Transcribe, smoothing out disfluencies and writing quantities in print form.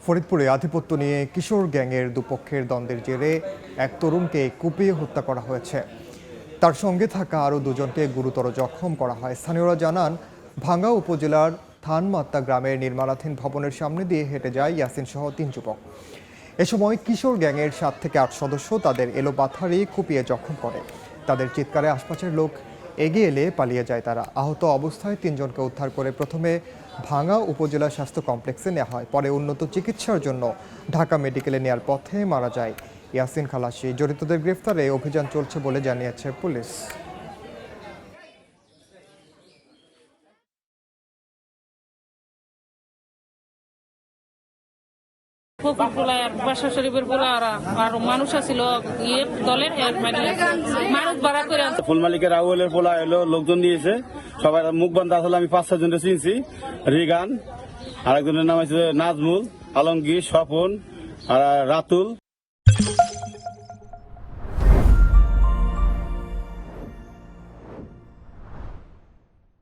ফরিদপুরে আধিপত্য নিয়ে কিশোর গ্যাংয়ের দুপক্ষের দ্বন্দ্বের জেরে এক তরুণকে কুপিয়ে হত্যা করা হয়েছে। তার সঙ্গে থাকা আরও দুজনকে গুরুতর জখম করা হয়। স্থানীয়রা জানান, ভাঙ্গা উপজেলার থানমাত্তা গ্রামের নির্মাণাধীন ভবনের সামনে দিয়ে হেঁটে যায় ইয়াসিন সহ 3 যুবক। এ সময় কিশোর গ্যাংয়ের 7 থেকে 8 সদস্য তাদের এলোপাথারি কুপিয়ে জখম করে। তাদের চিৎকারে আশপাশের লোক এগিয়ে এলে পালিয়ে যায় তারা। আহত অবস্থায় 3 জনকে উদ্ধার করে প্রথমে ভাঙ্গা উপজেলা স্বাস্থ্য কমপ্লেক্সে নেওয়া হয়, পরে উন্নত চিকিৎসার জন্য ঢাকা মেডিকেলে নেওয়ার পথে মারা যায় ইয়াসিন খালাসি। জড়িতদের গ্রেফতারে অভিযান চলছে বলে জানিয়েছে পুলিশ। বাসা শরীফের পোলা আর মানুষ আছিল দলের মানুষ ভাড়া করে ফুল মালিকের আউলের পোলা এলো, লোকজন দিয়েছে, সবাই মুখ বন্ধ আসলে আমি 5-6 জনকে চিনছি। রিগান, আরেকজনের নাম আছে নাজমুল, আলমগীর, স্বপন আর রাতুল।